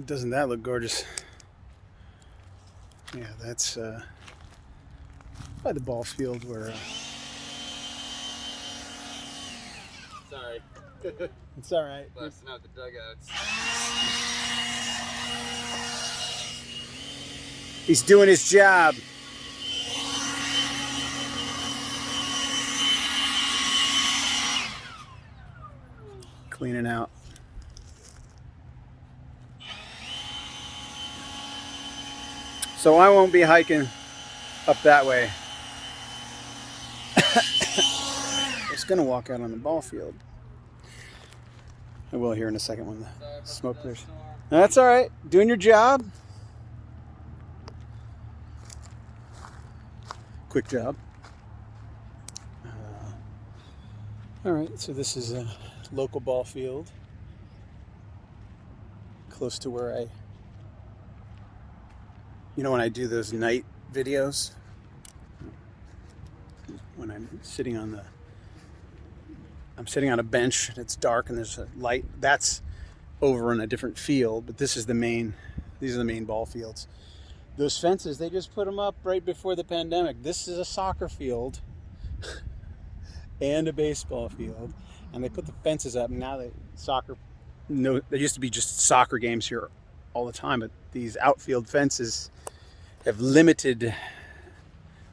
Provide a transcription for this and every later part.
Doesn't that look gorgeous? Yeah, that's by the ball field where... Sorry. It's all right. Busting out the dugouts. He's doing his job. Cleaning out. So I won't be hiking up that way. I was gonna walk out on the ball field. I will here in a second when the smoke clears. That's all right. Doing your job. Quick job. All right, so this is a local ball field close to where when I do those night videos, when I'm sitting on a bench and it's dark and there's a light, that's over in a different field, but these are the main ball fields. Those fences, they just put them up right before the pandemic. This is a soccer field and a baseball field, and they put the fences up. Now there used to be just soccer games here all the time, but these outfield fences have limited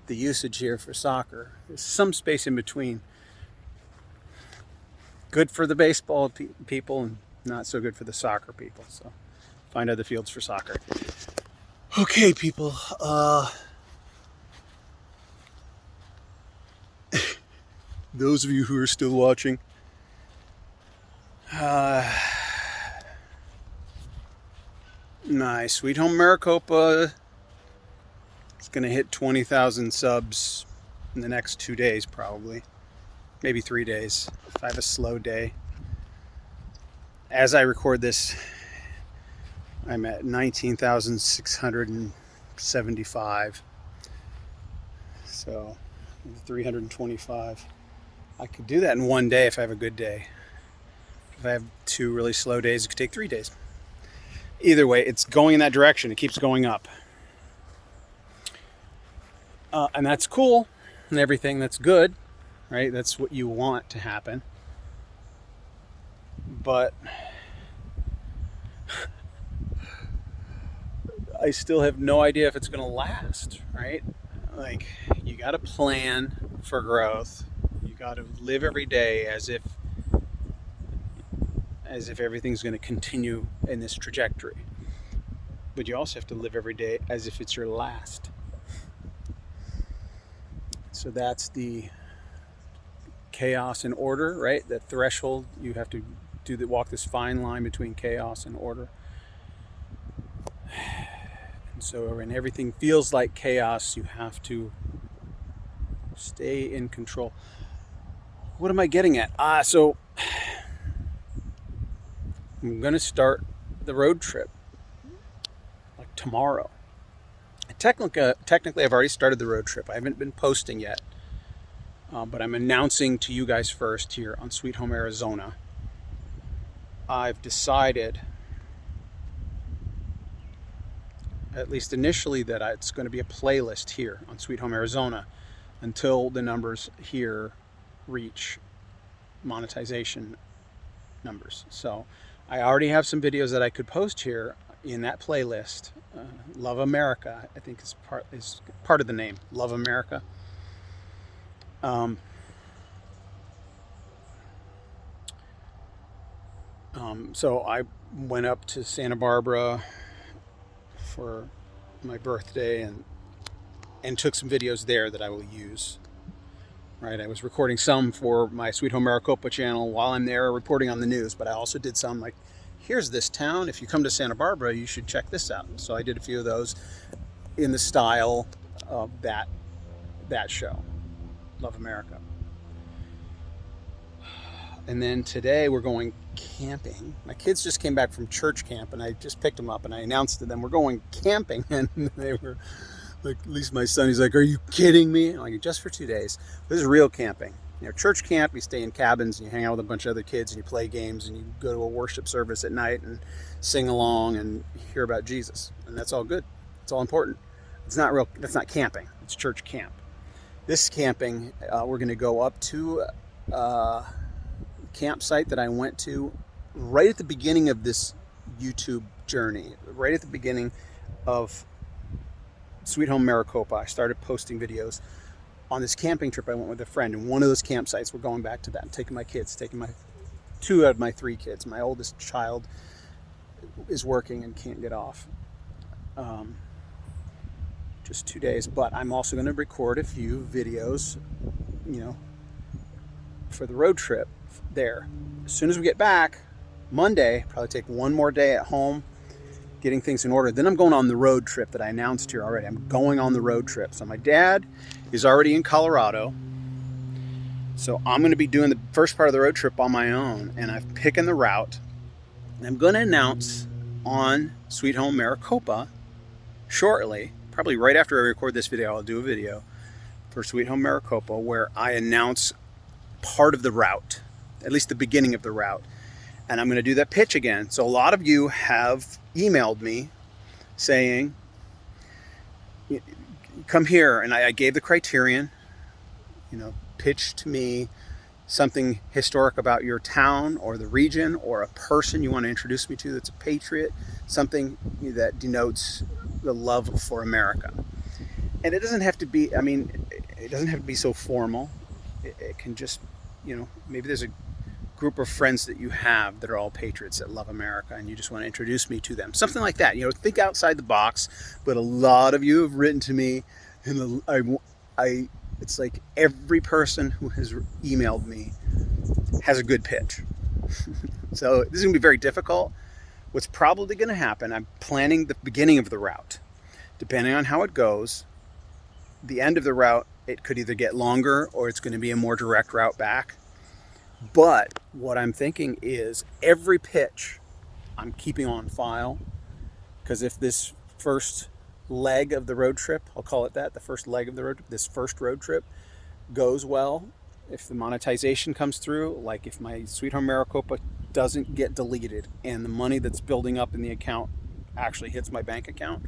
the usage here for soccer. There's some space in between. Good for the baseball people and not so good for the soccer people. So find other fields for soccer. Okay, people. Those of you who are still watching, my Sweet Home Maricopa is going to hit 20,000 subs in the next 2 days, probably. Maybe 3 days, if I have a slow day. As I record this, I'm at 19,675. So 325. I could do that in 1 day if I have a good day. If I have 2 really slow days, it could take 3 days. Either way, it's going in that direction. It keeps going up. And that's cool and everything. That's good, right? That's what you want to happen. But I still have no idea if it's going to last, right? Like, you got to plan for growth. You got to live every day as if everything's going to continue in this trajectory. But you also have to live every day as if it's your last. So that's the chaos and order, right? That threshold, you have to walk this fine line between chaos and order. And so when everything feels like chaos, you have to stay in control. What am I getting at? So I'm going to start the road trip like tomorrow. Technically, I've already started the road trip. I haven't been posting yet, but I'm announcing to you guys first here on Sweet Home Arizona. I've decided, at least initially, that it's going to be a playlist here on Sweet Home Arizona until the numbers here reach monetization numbers. So I already have some videos that I could post here in that playlist. Love America, I think, is part of the name. Love America. So I went up to Santa Barbara for my birthday and took some videos there that I will use. Right, I was recording some for my Sweet Home Maricopa channel while I'm there reporting on the news, but I also did some like, here's this town. If you come to Santa Barbara, you should check this out. So I did a few of those in the style of that show, Love America. And then today we're going camping. My kids just came back from church camp, and I just picked them up and I announced to them we're going camping, and they were like, at least my son, he's like, are you kidding me? I'm like, just for 2 days. This is real camping. church camp, you stay in cabins and you hang out with a bunch of other kids and you play games and you go to a worship service at night and sing along and hear about Jesus. And that's all good. It's all important. That's not camping. It's church camp. This camping, we're going to go up to a campsite that I went to right at the beginning of this YouTube journey, right at the beginning of Sweet Home Maricopa. I started posting videos on this camping trip. I went with a friend, and one of those campsites, we're going back to that. I'm taking my kids, taking my 2 out of my 3 kids. My oldest child is working and can't get off. Just 2 days, but I'm also going to record a few videos, for the road trip there. As soon as we get back, Monday, probably take one more day at home, getting things in order. Then I'm going on the road trip that I announced here already. I'm going on the road trip. So my dad is already in Colorado. So I'm going to be doing the first part of the road trip on my own, and I've picked the route. And I'm going to announce on Sweet Home Maricopa shortly, probably right after I record this video. I'll do a video for Sweet Home Maricopa where I announce part of the route, at least the beginning of the route. And I'm going to do that pitch again. So a lot of you have emailed me saying, come here. And I gave the criterion, pitch to me something historic about your town or the region or a person you want to introduce me to that's a patriot, something that denotes the love for America. And it doesn't have to be, it doesn't have to be so formal. It can just, maybe there's a group of friends that you have that are all patriots that love America and you just want to introduce me to them. Something like that. Think outside the box. But a lot of you have written to me and it's like every person who has emailed me has a good pitch. So this is going to be very difficult. What's probably going to happen, I'm planning the beginning of the route. Depending on how it goes, the end of the route, it could either get longer or it's going to be a more direct route back. But what I'm thinking is every pitch I'm keeping on file, because if this first leg of the road trip, I'll call it that, the first leg of the road, this first road trip goes well, if the monetization comes through, like if my Sweet Home Maricopa doesn't get deleted and the money that's building up in the account actually hits my bank account,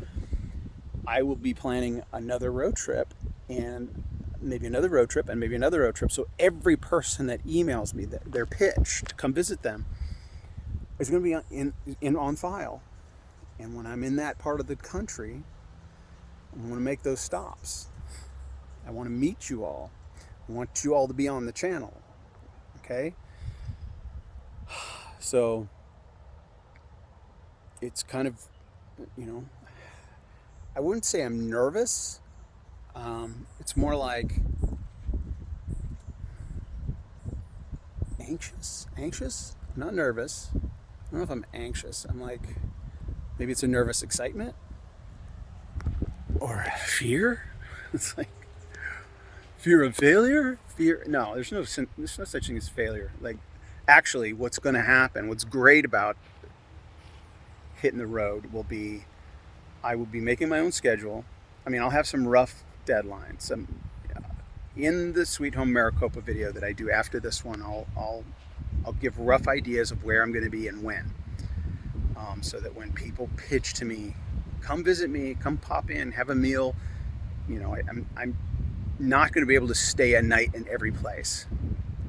I will be planning another road trip and maybe another road trip and maybe another road trip. So every person that emails me their pitch to come visit them is going to be on file. And when I'm in that part of the country, I want to make those stops. I want to meet you all. I want you all to be on the channel. Okay? So it's kind of, I wouldn't say I'm nervous. It's more like anxious. I'm not nervous. I don't know if I'm anxious. I'm like, maybe it's a nervous excitement or fear. It's like fear of failure. No, there's no such thing as failure. Like, actually, what's going to happen? What's great about hitting the road will be, I will be making my own schedule. I'll have some rough deadlines. In the Sweet Home Maricopa video that I do after this one, I'll give rough ideas of where I'm going to be and when, so that when people pitch to me, come visit me, come pop in, have a meal, I'm not going to be able to stay a night in every place.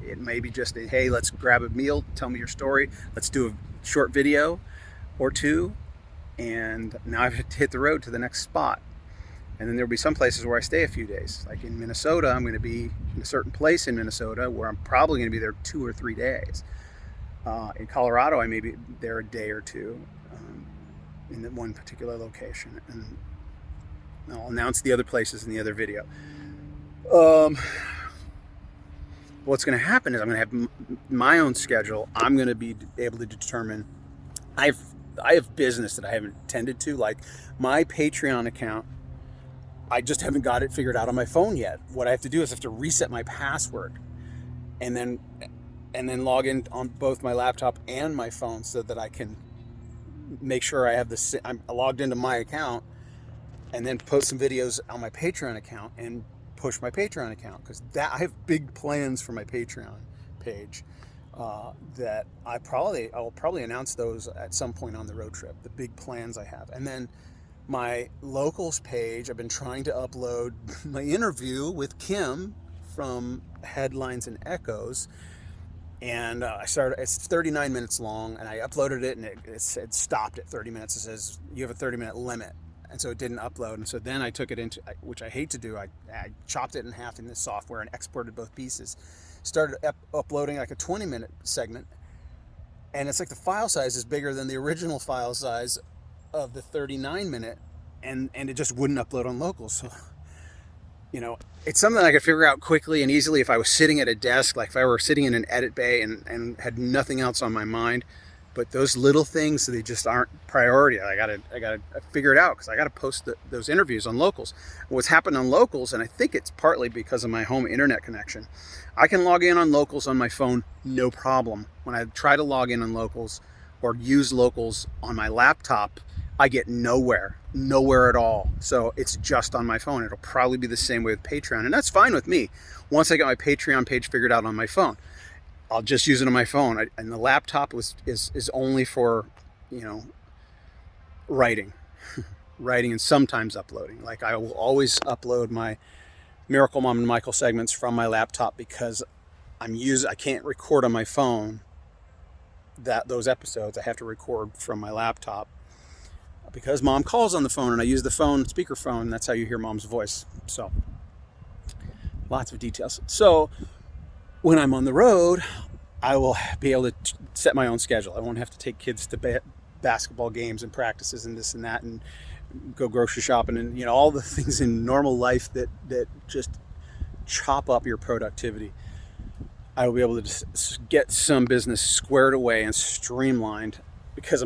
It may be just a, hey, let's grab a meal, tell me your story, let's do a short video or two, and now I've hit the road to the next spot. And then there'll be some places where I stay a few days. Like in Minnesota, I'm going to be in a certain place in Minnesota where I'm probably going to be there 2 or 3 days. In Colorado, I may be there a day or two in one particular location. And I'll announce the other places in the other video. What's going to happen is I'm going to have my own schedule. I'm going to be able to determine. I have business that I haven't tended to, like my Patreon account. I just haven't got it figured out on my phone yet. What I have to do is I have to reset my password and then log in on both my laptop and my phone so that I can make sure I have I'm logged into my account, and then post some videos on my Patreon account and push my Patreon account, because I have big plans for my Patreon page. That I'll probably announce those at some point on the road trip, the big plans I have. And then my locals page, I've been trying to upload my interview with Kim from Headlines and Echoes. And it's 39 minutes long, and I uploaded it, and it said stopped at 30 minutes. It says you have a 30-minute limit. And so it didn't upload. And so then I took it into, which I hate to do, I chopped it in half in this software and exported both pieces. Started uploading like a 20-minute segment, and it's like the file size is bigger than the original file size of the 39-minute, and it just wouldn't upload on locals. So, it's something I could figure out quickly and easily if I was sitting at a desk, like if I were sitting in an edit bay and had nothing else on my mind. But those little things, they just aren't priority. I gotta figure it out, because I gotta post those interviews on locals. What's happened on locals, and I think it's partly because of my home internet connection, I can log in on locals on my phone, no problem. When I try to log in on locals or use locals on my laptop, I get nowhere at all. So it's just on my phone. It'll probably be the same way with Patreon, and that's fine with me. Once I got my Patreon page figured out on my phone, I'll just use it on my phone. And the laptop is only for, writing, writing, and sometimes uploading. Like I will always upload my Miracle Mom and Michael segments from my laptop, because I can't record on my phone those episodes. I have to record from my laptop, because Mom calls on the phone, and I use the phone speakerphone. That's how you hear Mom's voice. So lots of details. So when I'm on the road, I will be able to set my own schedule. I won't have to take kids to basketball games and practices and this and that, and go grocery shopping, and all the things in normal life that just chop up your productivity. I will be able to just get some business squared away and streamlined, because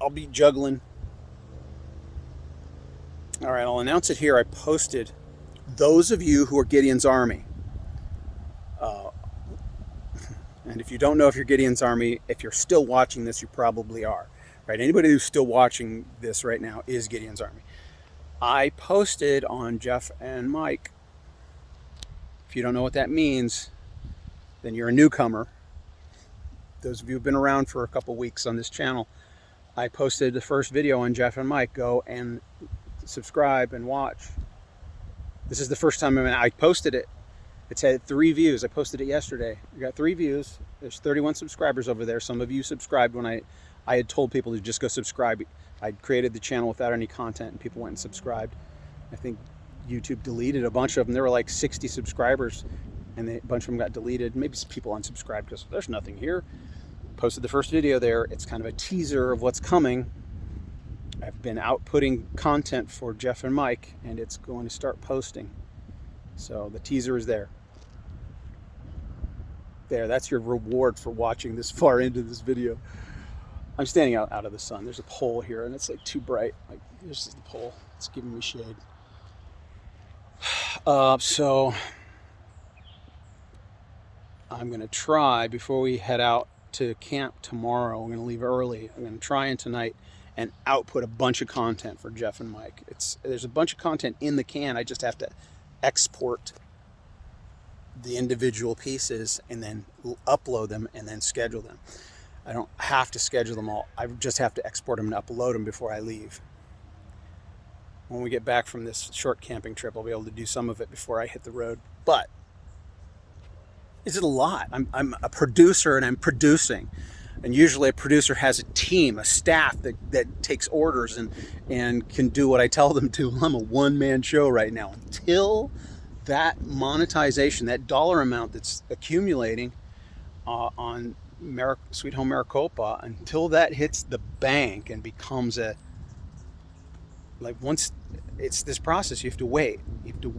I'll be juggling. All right, I'll announce it here. I posted, those of you who are Gideon's Army. And if you don't know if you're Gideon's Army, if you're still watching this, you probably are. Right? Anybody who's still watching this right now is Gideon's Army. I posted on Jeff and Mike. If you don't know what that means, then you're a newcomer. Those of you who've been around for a couple weeks on this channel, I posted the first video on Jeff and Mike. Go and subscribe and watch. This is the first time I posted it. It's had 3 views. I posted it yesterday. We got 3 views. There's 31 subscribers over there. Some of you subscribed when I had told people to just go subscribe. I created the channel without any content, and people went and subscribed. I think YouTube deleted a bunch of them. There were like 60 subscribers, and a bunch of them got deleted. Maybe people unsubscribed because there's nothing here. Posted the first video there. It's kind of a teaser of what's coming. I've been outputting content for Jeff and Mike, and it's going to start posting. So the teaser is there. That's your reward for watching this far into this video. I'm standing out of the sun. There's a pole here, and it's like too bright. Like, this is the pole. It's giving me shade. So I'm going to try, before we head out to camp tomorrow, we're going to leave early. I'm going to try in tonight and output a bunch of content for Jeff and Mike. There's a bunch of content in the can. I just have to export the individual pieces and then upload them and then schedule them. I don't have to schedule them all. I just have to export them and upload them before I leave. When we get back from this short camping trip, I'll be able to do some of it before I hit the road. But is it a lot? I'm a producer, and I'm producing. And usually a producer has a team, a staff that takes orders and can do what I tell them to. I'm a one-man show right now. Until that monetization, that dollar amount that's accumulating on Sweet Home Maricopa, until that hits the bank and becomes once it's this process, you have to wait. You have to,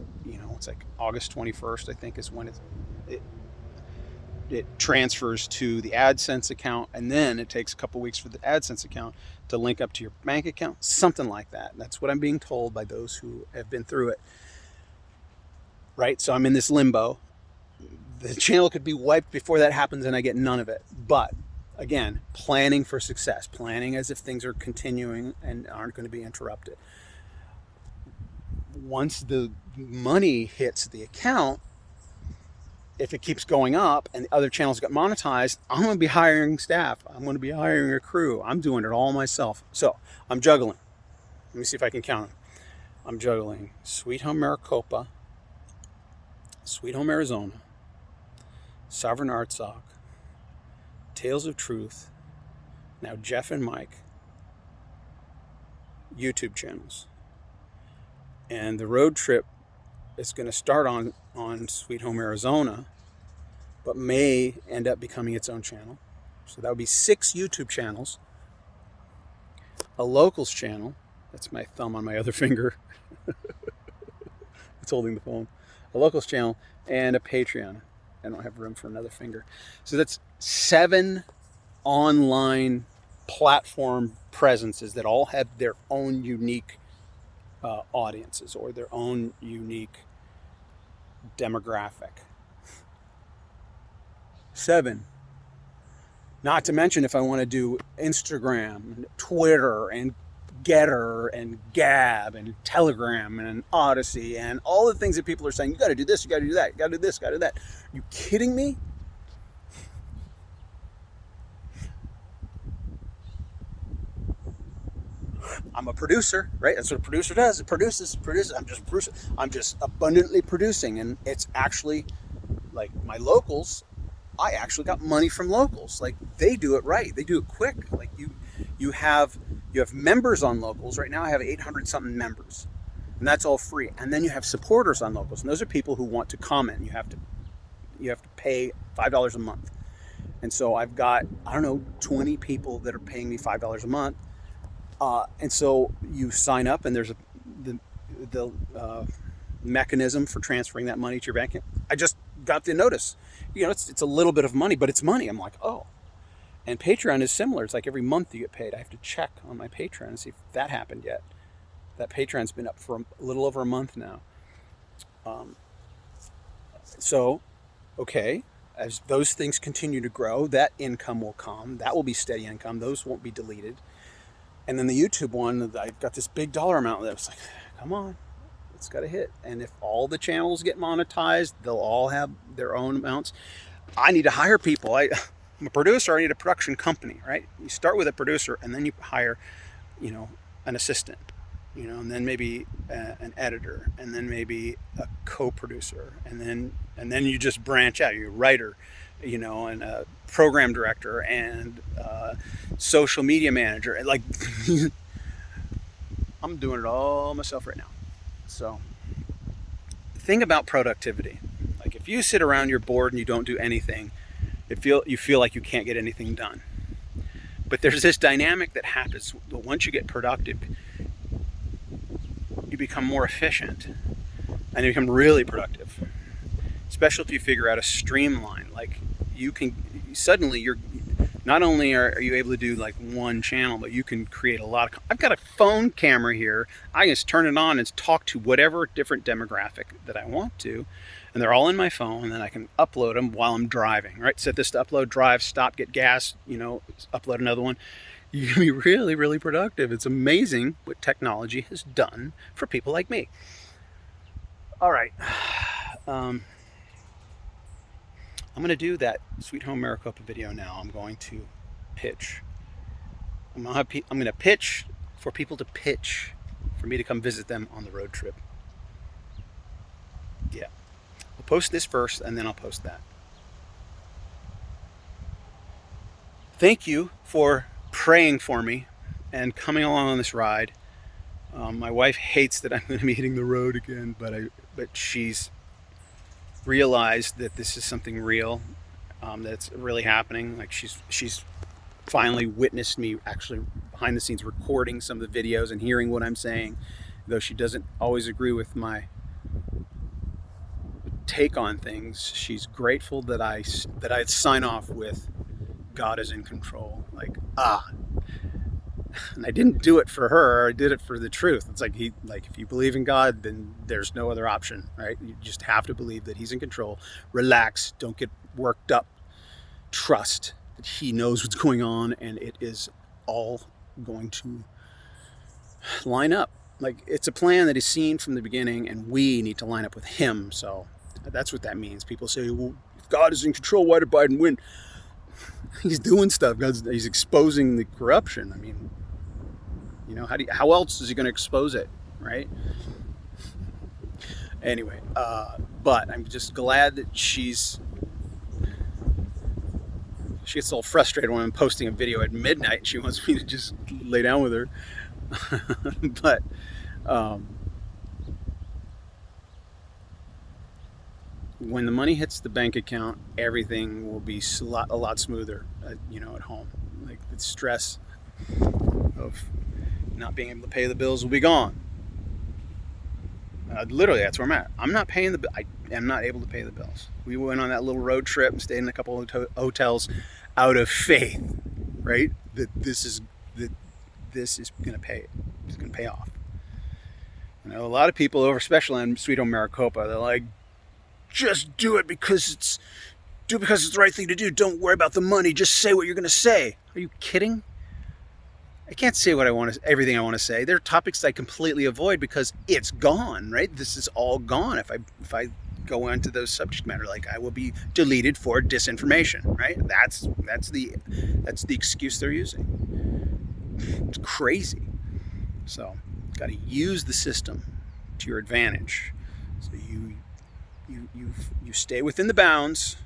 it's like August 21st, I think, is when it transfers to the AdSense account, and then it takes a couple weeks for the AdSense account to link up to your bank account, something like that. That's what I'm being told by those who have been through it. Right? So I'm in this limbo. The channel could be wiped before that happens, and I get none of it. But again, planning for success, planning as if things are continuing and aren't going to be interrupted. Once the money hits the account, if it keeps going up and the other channels get monetized, I'm going to be hiring staff. I'm going to be hiring a crew. I'm doing it all myself. So I'm juggling. Let me see if I can count them. I'm juggling Sweet Home Maricopa, Sweet Home Arizona, Sovereign Art Sock, Tales of Truth, now Jeff and Mike, YouTube channels. And the road trip is going to start on Sweet Home Arizona, but may end up becoming its own channel. So that would be 6 YouTube channels, a locals channel, that's my thumb on my other finger, it's holding the phone, a locals channel, and a Patreon. I don't have room for another finger. So that's 7 online platform presences that all have their own unique audiences or their own unique demographic. 7. Not to mention if I want to do Instagram, Twitter, and Getter, and Gab, and Telegram, and Odyssey, and all the things that people are saying, you got to do this, you got to do that, you got to do this, you got to do that. Are you kidding me? I'm a producer, right? That's what a producer does. It produces. I'm just abundantly producing, and it's actually like my locals. I actually got money from locals. Like they do it right. They do it quick. Like you have members on locals. Right now I have 800 something members, and that's all free. And then you have supporters on locals, and those are people who want to comment. You have to pay $5 a month. And so I've got, I don't know, 20 people that are paying me $5 a month. And so you sign up, and there's the mechanism for transferring that money to your bank. I just got the notice. It's a little bit of money, but it's money. I'm like, oh. And Patreon is similar. It's like every month you get paid. I have to check on my Patreon and see if that happened yet. That Patreon's been up for a little over a month now. So, okay, as those things continue to grow, that income will come. That will be steady income. Those won't be deleted. And then the YouTube one, I've got this big dollar amount that was like, come on, it's got to hit. And if all the channels get monetized, they'll all have their own amounts. I need to hire people. I'm a producer. I need a production company, right? You start with a producer, and then you hire, an assistant, and then maybe an editor, and then maybe a co-producer, and then you just branch out. You're a writer, and a program director, and social media manager. Like, I'm doing it all myself right now. So, the thing about productivity, like if you sit around, you're bored and you don't do anything, you feel like you can't get anything done. But there's this dynamic that happens once you get productive. You become more efficient, and you become really productive. Especially if you figure out a streamline. Like you can suddenly you're not only are you able to do like one channel, but you can create a lot of. I've got a phone camera here. I can just turn it on and talk to whatever different demographic that I want to, and they're all in my phone. And then I can upload them while I'm driving. Right, set this to upload, drive, stop, get gas. Upload another one. You can be really, really productive. It's amazing what technology has done for people like me. All right. I'm going to do that Sweet Home Maricopa video now. I'm going to pitch. I'm going to pitch for people to pitch for me to come visit them on the road trip. Yeah. I'll post this first, and then I'll post that. Thank you for praying for me and coming along on this ride. My wife hates that I'm going to be hitting the road again, but she's realized that this is something real, that's really happening. Like she's finally witnessed me actually behind the scenes recording some of the videos and hearing what I'm saying, though she doesn't always agree with my take on things. She's grateful that I'd sign off with God is in control. And I didn't do it for her. I did it for the truth. It's like if you believe in God, then there's no other option, right? You just have to believe that He's in control. Relax. Don't get worked up. Trust that He knows what's going on, and it is all going to line up. like it's a plan that is seen from the beginning, and we need to line up with him. So that's what that means. People say, well, if God is in control, why did Biden win? He's doing stuff. He's exposing the corruption. I mean, how else is he going to expose it, right? Anyway, but I'm just glad that she gets all frustrated when I'm posting a video at midnight and she wants me to just lay down with her. But when the money hits the bank account, everything will be a lot smoother, at home. Like the stress of not being able to pay the bills will be gone. Literally, that's where I'm at. I'm not paying I am not able to pay the bills. We went on that little road trip and stayed in a couple of hotels out of faith, right? That this is going to pay. It's going to pay off. I know a lot of people over, especially on Sweet Home Maricopa, they're like, just do it because it's the right thing to do. Don't worry about the money. Just say what you're going to say. Are you kidding? I can't say everything I want to say. There are topics I completely avoid because it's gone, right? This is all gone. If I go into those subject matter, like I will be deleted for disinformation, right? That's the excuse they're using. It's crazy. So, got to use the system to your advantage. So you stay within the bounds.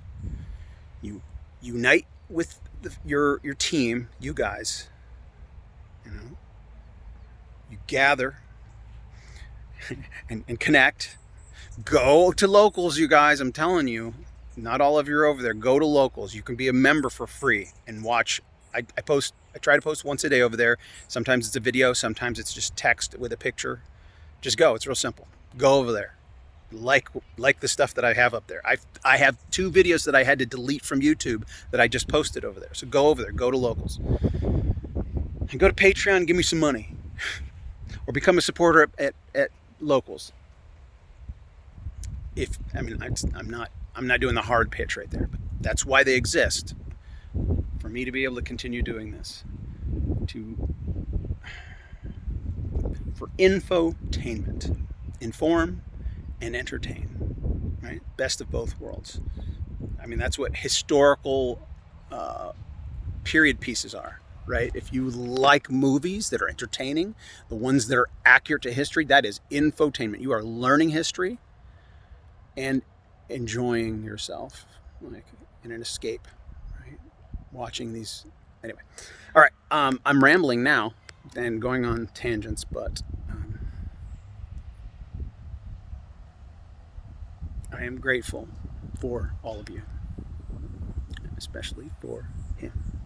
You unite with your team, you guys. You gather and connect. Go to locals, you guys. I'm telling you, not all of you are over there. Go to locals. You can be a member for free and watch. I try to post once a day over there. Sometimes it's a video. Sometimes it's just text with a picture. Just go. It's real simple. Go over there. Like the stuff that I have up there. I have 2 videos that I had to delete from YouTube that I just posted over there. So go over there. Go to locals. And go to Patreon and give me some money. Or become a supporter at locals. I'm not doing the hard pitch right there, but that's why they exist. For me to be able to continue doing this. For infotainment. Inform and entertain. Right? Best of both worlds. I mean, that's what historical period pieces are. Right? If you like movies that are entertaining, the ones that are accurate to history, that is infotainment. You are learning history and enjoying yourself, like in an escape, right? Watching these. Anyway, all right. I'm rambling now and going on tangents, but I am grateful for all of you, especially for him.